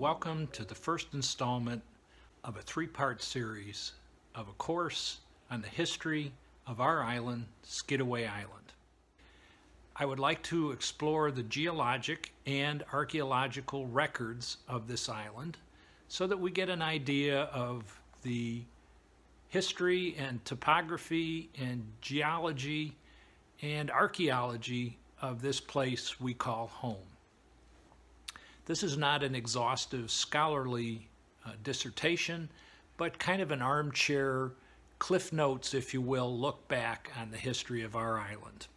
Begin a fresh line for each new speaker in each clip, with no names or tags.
welcome to the first installment of a three-part series of a course on the history of our island, Skidaway Island. I would like to explore the geologic and archaeological records of this island so that we get an idea of the history and topography and geology and archaeology of this place we call home. This is not an exhaustive scholarly dissertation, but kind of an armchair cliff notes, if you will, look back on the history of our island.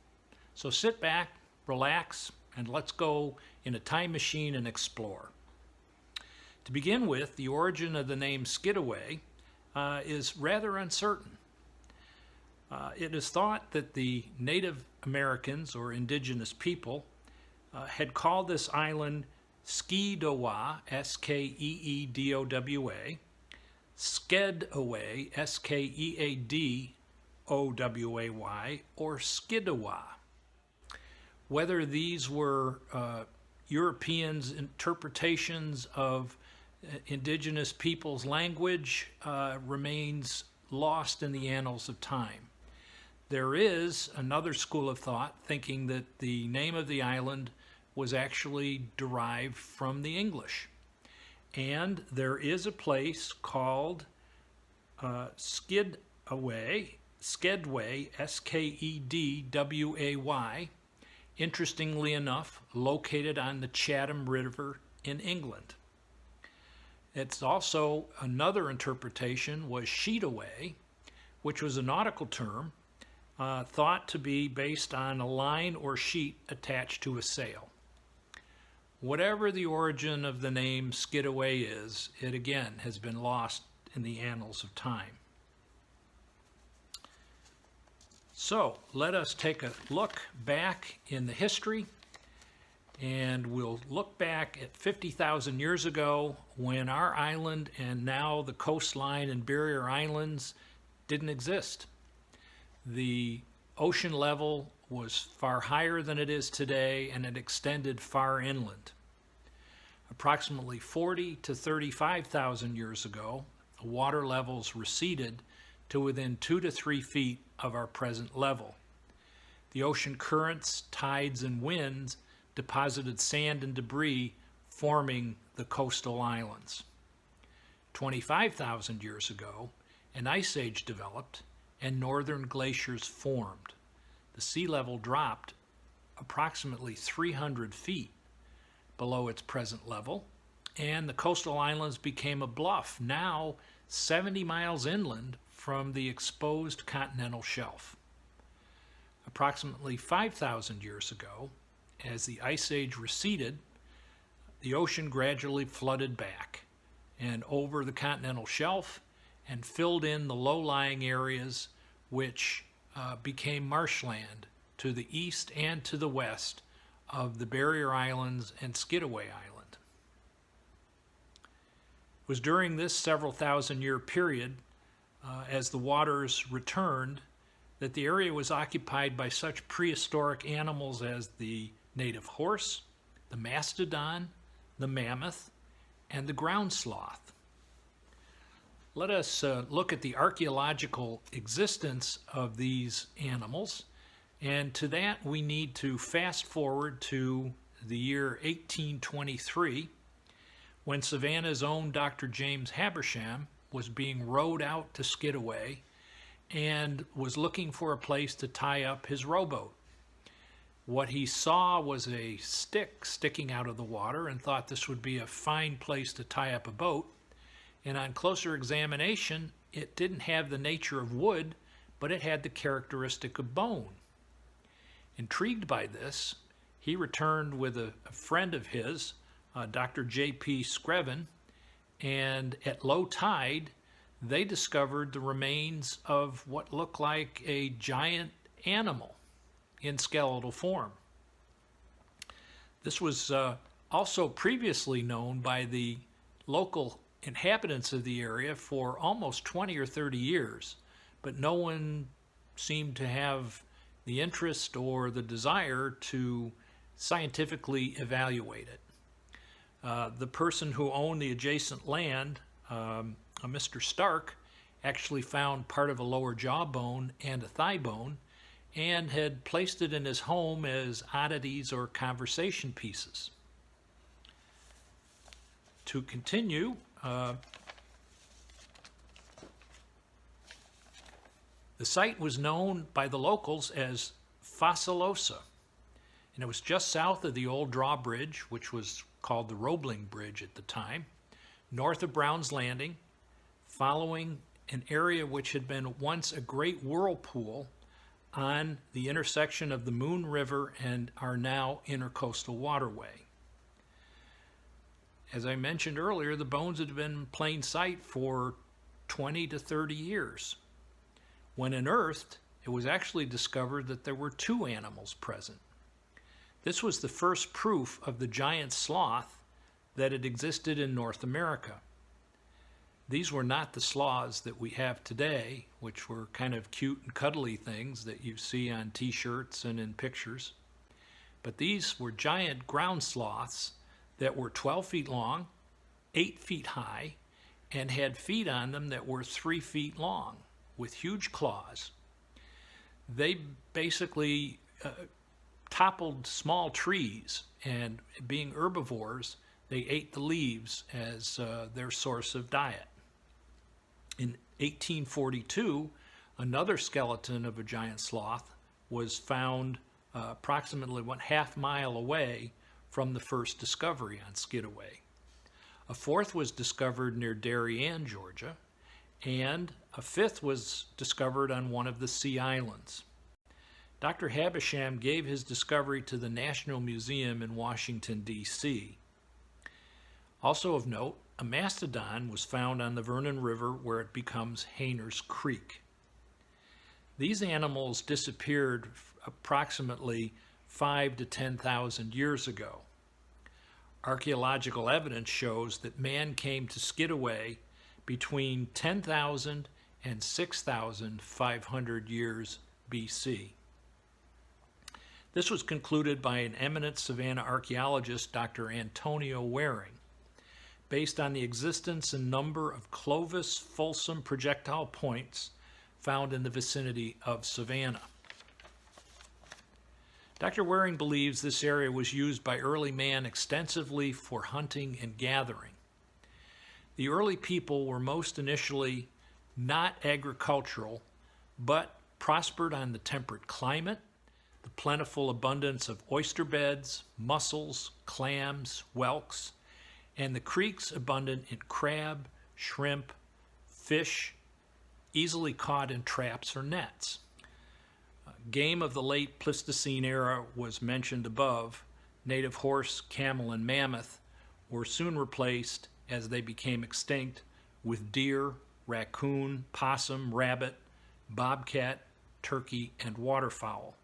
So sit back, relax, and let's go in a time machine and explore. To begin with, the origin of the name Skidaway is rather uncertain. It is thought that the Native Americans or indigenous people had called this island Skeedowa, S-K-E-E-D-O-W-A, Skedaway, S-K-E-A-D-O-W-A-Y, or Skidawa. Whether these were Europeans' interpretations of indigenous people's language remains lost in the annals of time. There is another school of thought thinking that the name of the island was actually derived from the English. And there is a place called Skidaway, S-K-E-D-W-A-Y, interestingly enough, located on the Chatham River in England. It's also another interpretation was Sheetaway, which was a nautical term thought to be based on a line or sheet attached to a sail. Whatever the origin of the name Skidaway is, it again has been lost in the annals of time. So let us take a look back in the history, and we'll look back at 50,000 years ago when our island and now the coastline and barrier islands didn't exist. The ocean level was far higher than it is today, and it extended far inland. Approximately 40 to 35,000 years ago, the water levels receded to within 2 to 3 feet of our present level. The ocean currents, tides, and winds deposited sand and debris, forming the coastal islands. 25,000 years ago, an ice age developed and northern glaciers formed. The sea level dropped approximately 300 feet below its present level, and the coastal islands became a bluff, now 70 miles inland from the exposed continental shelf. Approximately 5,000 years ago, as the ice age receded, the ocean gradually flooded back and over the continental shelf and filled in the low-lying areas which became marshland to the east and to the west of the barrier islands and Skidaway Island. It was during this several thousand-year period, as the waters returned, that the area was occupied by such prehistoric animals as the native horse, the mastodon, the mammoth, and the ground sloth. Let us look at the archaeological existence of these animals, and to that we need to fast forward to the year 1823, when Savannah's own Dr. James Habersham was being rowed out to Skidaway and was looking for a place to tie up his rowboat. What he saw was a stick sticking out of the water and thought this would be a fine place to tie up a boat. And on closer examination, it didn't have the nature of wood, but it had the characteristic of bone. Intrigued by this, he returned with a friend of his, Dr. J.P. Screven, and at low tide, they discovered the remains of what looked like a giant animal in skeletal form. This was also previously known by the local inhabitants of the area for almost 20 or 30 years, but no one seemed to have the interest or the desire to scientifically evaluate it. The person who owned the adjacent land, a Mr. Stark, actually found part of a lower jawbone and a thigh bone and had placed it in his home as oddities or conversation pieces. To continue, the site was known by the locals as Fossilosa, and it was just south of the old drawbridge, which was called the Roebling Bridge at the time, north of Brown's Landing, following an area which had been once a great whirlpool on the intersection of the Moon River and our now intercoastal waterway. As I mentioned earlier, the bones had been in plain sight for 20 to 30 years. When unearthed, it was actually discovered that there were two animals present. This was the first proof of the giant sloth that had existed in North America. These were not the sloths that we have today, which were kind of cute and cuddly things that you see on t-shirts and in pictures. But these were giant ground sloths that were 12 feet long, 8 feet high, and had feet on them that were 3 feet long with huge claws. They basically toppled small trees, and being herbivores, they ate the leaves as their source of diet. In 1842, another skeleton of a giant sloth was found approximately 1/2 mile away from the first discovery on Skidaway. A fourth was discovered near Darien, Georgia, and a fifth was discovered on one of the Sea Islands. Dr. Habisham gave his discovery to the National Museum in Washington, D.C. Also of note, a mastodon was found on the Vernon River where it becomes Hayner's Creek. These animals disappeared approximately 5 to 10,000 years ago. Archaeological evidence shows that man came to Skidaway between 10,000 and 6,500 years BC. This was concluded by an eminent Savannah archaeologist, Dr. Antonio Waring, based on the existence and number of Clovis Folsom projectile points found in the vicinity of Savannah. Dr. Waring believes this area was used by early man extensively for hunting and gathering. The early people were most initially not agricultural, but prospered on the temperate climate, the plentiful abundance of oyster beds, mussels, clams, whelks, and the creeks abundant in crab, shrimp, fish, easily caught in traps or nets. Game of the late Pleistocene era was mentioned above. Native horse, camel, and mammoth were soon replaced as they became extinct with deer, raccoon, possum, rabbit, bobcat, turkey, and waterfowl.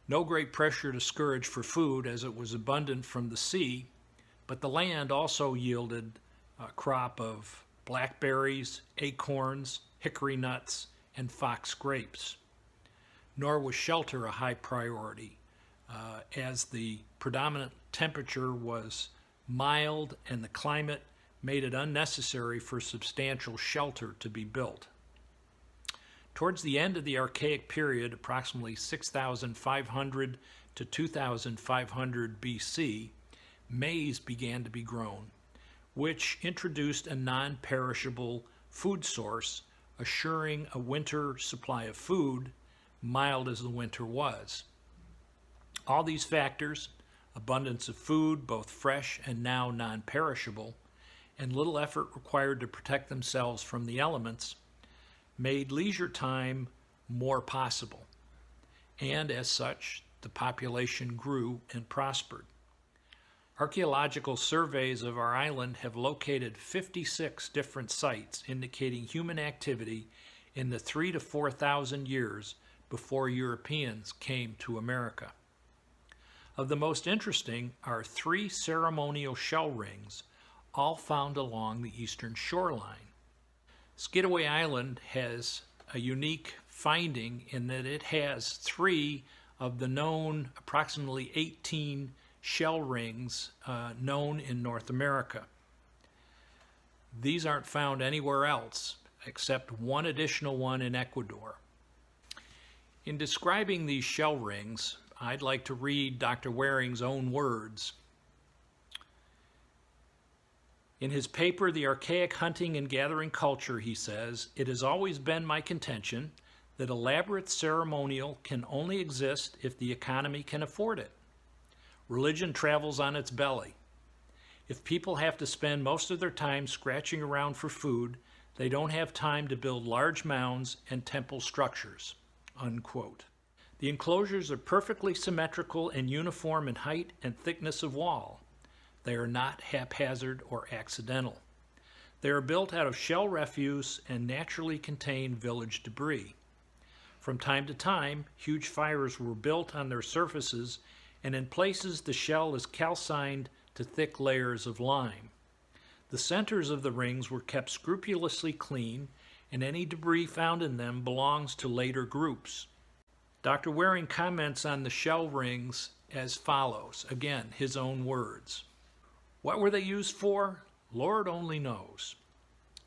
No great pressure to scurge for food as it was abundant from the sea, but the land also yielded a crop of blackberries, acorns, hickory nuts, and fox grapes. Nor was shelter a high priority, as the predominant temperature was mild and the climate made it unnecessary for substantial shelter to be built. Towards the end of the Archaic period, approximately 6,500 to 2,500 BC, maize began to be grown, which introduced a non-perishable food source, assuring a winter supply of food, mild as the winter was. All these factors, abundance of food, both fresh and now non-perishable, and little effort required to protect themselves from the elements, made leisure time more possible. And as such, the population grew and prospered. Archaeological surveys of our island have located 56 different sites indicating human activity in the 3,000 to 4,000 years before Europeans came to America. Of the most interesting are 3 ceremonial shell rings, all found along the eastern shoreline. Skidaway Island has a unique finding in that it has 3 of the known approximately 18 shell rings known in North America. These aren't found anywhere else except one additional one in Ecuador. In describing these shell rings, I'd like to read Dr. Waring's own words. In his paper, The Archaic Hunting and Gathering Culture, he says, "It has always been my contention that elaborate ceremonial can only exist if the economy can afford it. Religion travels on its belly. If people have to spend most of their time scratching around for food, they don't have time to build large mounds and temple structures." Unquote. The enclosures are perfectly symmetrical and uniform in height and thickness of wall. They are not haphazard or accidental. They are built out of shell refuse and naturally contain village debris. From time to time, huge fires were built on their surfaces, and in places the shell is calcined to thick layers of lime. The centers of the rings were kept scrupulously clean, and any debris found in them belongs to later groups. Dr. Waring comments on the shell rings as follows, again, his own words. What were they used for? Lord only knows.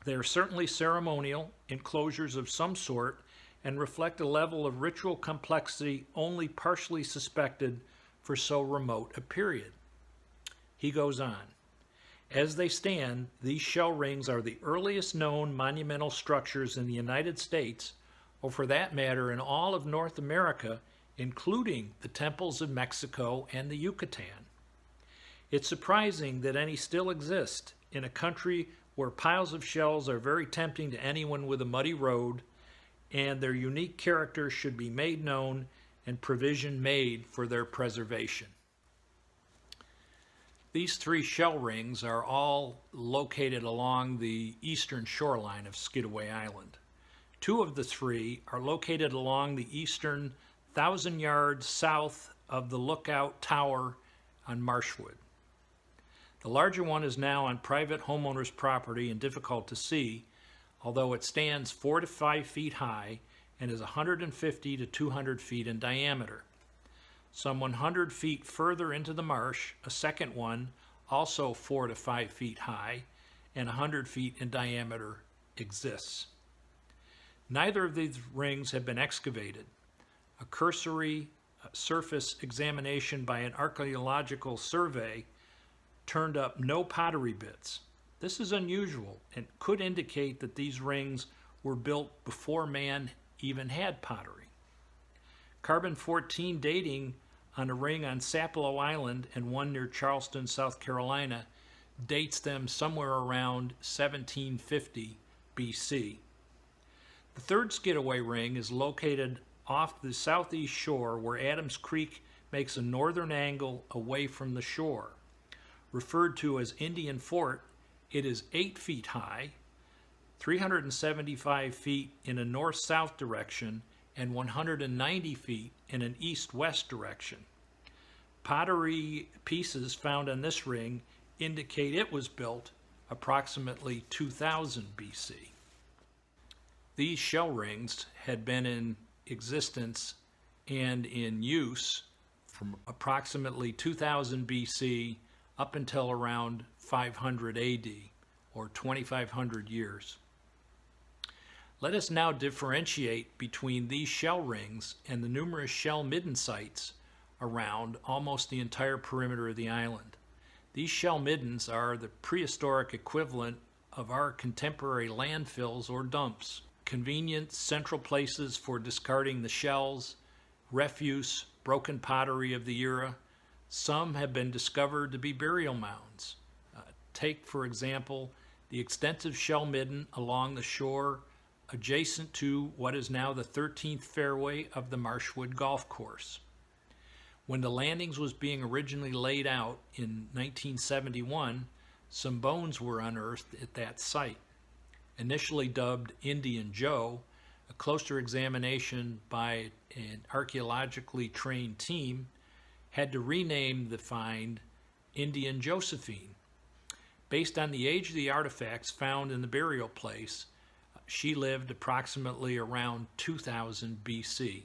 They are certainly ceremonial, enclosures of some sort, and reflect a level of ritual complexity only partially suspected for so remote a period. He goes on. As they stand, these shell rings are the earliest known monumental structures in the United States, or for that matter in all of North America, including the temples of Mexico and the Yucatan. It's surprising that any still exist in a country where piles of shells are very tempting to anyone with a muddy road, and their unique character should be made known and provision made for their preservation. These three shell rings are all located along the eastern shoreline of Skidaway Island. Two of the three are located along the eastern 1,000 yards south of the Lookout Tower on Marshwood. The larger one is now on private homeowners' property and difficult to see, although it stands 4 to 5 feet high and is 150 to 200 feet in diameter. Some 100 feet further into the marsh, a second one, also 4 to 5 feet high and 100 feet in diameter, exists. Neither of these rings have been excavated. A cursory surface examination by an archaeological survey turned up no pottery bits. This is unusual and could indicate that these rings were built before man even had pottery. Carbon-14 dating on a ring on Sapelo Island and one near Charleston, South Carolina, dates them somewhere around 1750 BC. The third Skidaway ring is located off the southeast shore where Adams Creek makes a northern angle away from the shore. Referred to as Indian Fort, it is 8 feet high, 375 feet in a north-south direction, and 190 feet in an east-west direction. Pottery pieces found on this ring indicate it was built approximately 2000 BC. These shell rings had been in existence and in use from approximately 2000 BC up until around 500 AD, or 2,500 years. Let us now differentiate between these shell rings and the numerous shell midden sites around almost the entire perimeter of the island. These shell middens are the prehistoric equivalent of our contemporary landfills or dumps, convenient central places for discarding the shells, refuse, broken pottery of the era. Some have been discovered to be burial mounds. Take, for example, the extensive shell midden along the shore adjacent to what is now the 13th fairway of the Marshwood Golf Course. When the landings was being originally laid out in 1971, some bones were unearthed at that site. Initially dubbed Indian Joe, a closer examination by an archaeologically trained team had to rename the find Indian Josephine. Based on the age of the artifacts found in the burial place, she lived approximately around 2000 BC.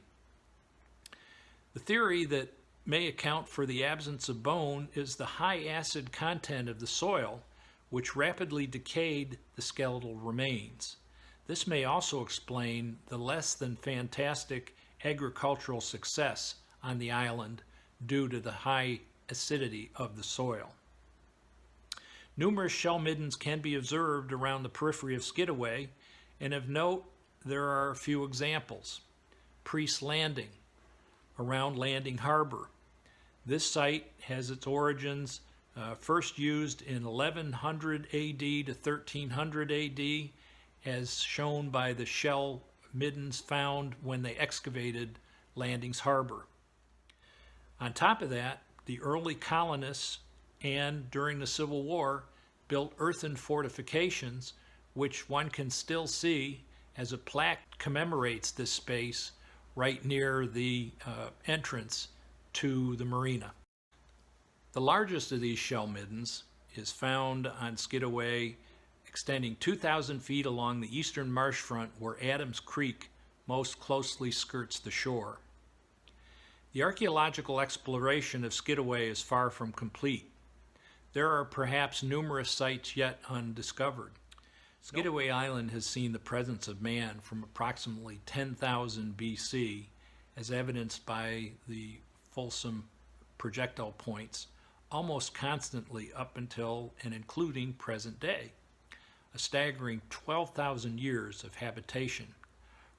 The theory that may account for the absence of bone is the high acid content of the soil, which rapidly decayed the skeletal remains. This may also explain the less than fantastic agricultural success on the island due to the high acidity of the soil. Numerous shell middens can be observed around the periphery of Skidaway, and of note, there are a few examples. Priest Landing, around Landing Harbor. This site has its origins first used in 1100 AD to 1300 AD, as shown by the shell middens found when they excavated Landing's harbor. On top of that, the early colonists and during the Civil War built earthen fortifications, which one can still see as a plaque commemorates this space right near the entrance to the marina. The largest of these shell middens is found on Skidaway, extending 2,000 feet along the eastern marsh front where Adams Creek most closely skirts the shore. The archaeological exploration of Skidaway is far from complete. There are perhaps numerous sites yet undiscovered. Skidaway Island has seen the presence of man from approximately 10,000 BC, as evidenced by the Folsom projectile points, almost constantly up until and including present day. A staggering 12,000 years of habitation,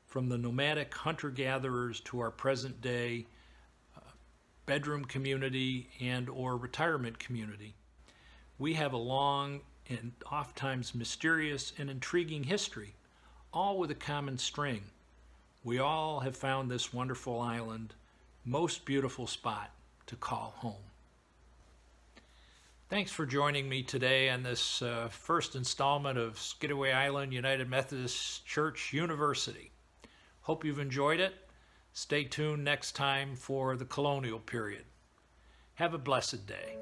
from the nomadic hunter-gatherers to our present-day bedroom community and or retirement community. We have a long and oftentimes mysterious and intriguing history, all with a common string. We all have found this wonderful island, most beautiful spot to call home. Thanks for joining me today on this first installment of Skidaway Island United Methodist Church University. Hope you've enjoyed it. Stay tuned next time for the colonial period. Have a blessed day.